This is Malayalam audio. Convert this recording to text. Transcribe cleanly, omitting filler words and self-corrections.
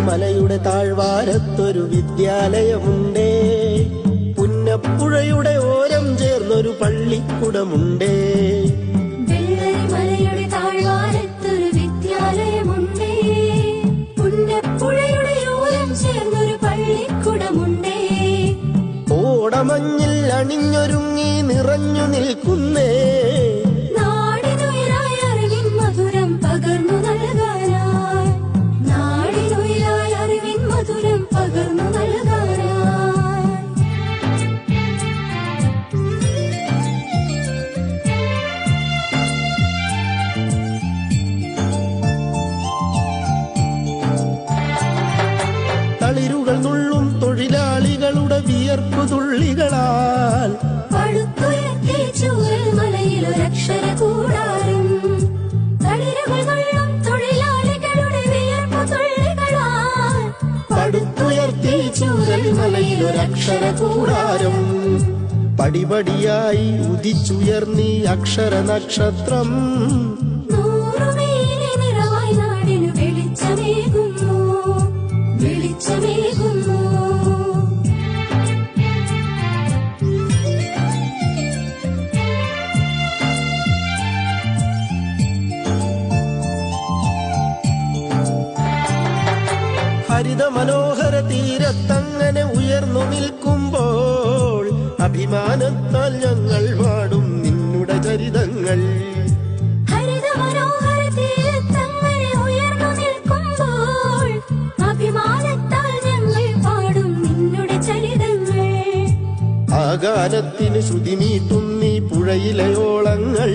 മലയുടെ താഴ്വാരത്തൊരു വിദ്യാലയമുണ്ടേ, പുന്നപ്പുഴയുടെ ഓരം ചേർന്നൊരു പള്ളിക്കുടമുണ്ടേ. മലയുടെ താഴ്വാരത്തൊരു വിദ്യാലയമുണ്ടേ, പുന്നപ്പുഴയുടെ ഓരം ചേർന്നൊരു പള്ളിക്കുടമുണ്ടേ. ഓടമഞ്ഞിൽ അണിഞ്ഞൊരുങ്ങി നിറഞ്ഞു നിൽക്കുന്നേ, നാടിനുയരായി അറിവിൻ മധുരം പകർന്നു നൽകാനായി, നാടിനുയരായി അറിവിൻ മധുരം പകർന്നു നൽകാനായി. തളിരുകൾ നുള്ളും തൊഴിലാളികളുടെ വിയർപ്പു തുള്ളികളാൽ പടുത്തുയർത്തി ചൂരൽ മലയിലൊരക്ഷര കൂടാരം, തളിരുകൾ നുള്ളും തൊഴിലാളികളുടെ വിയർപ്പു തുള്ളികളാൽ പടുത്തുയർത്തി ചൂരൽ മലയിലൊരക്ഷര കൂടാരം. പടിപടിയായി ഉദിച്ചുയർന്നീ അക്ഷര നക്ഷത്രം, നൂറുമേനി നിറവായി നാടിനു വെളിച്ചമേകുന്നു, വെളിച്ചമേകുന്നു. ഹരിത മനോഹര തീരത്തങ്ങനെ ഉയർന്നു നിൽക്കുമ്പോൾ അഭിമാനത്താൽ ഞങ്ങൾ പാടും നിന്നുടെ ചരിതങ്ങൾ. ഹരിത മനോഹര തീരത്തങ്ങനെ ഉയർന്നു നിൽക്കുമ്പോൾ അഭിമാനത്താൽ ഞങ്ങൾ പാടും നിന്നുടെ ചരിതങ്ങൾ. ആ ഗാനത്തിന് ശ്രുതിമീട്ടും നീ പുഴയിലെ ഓളങ്ങൾ,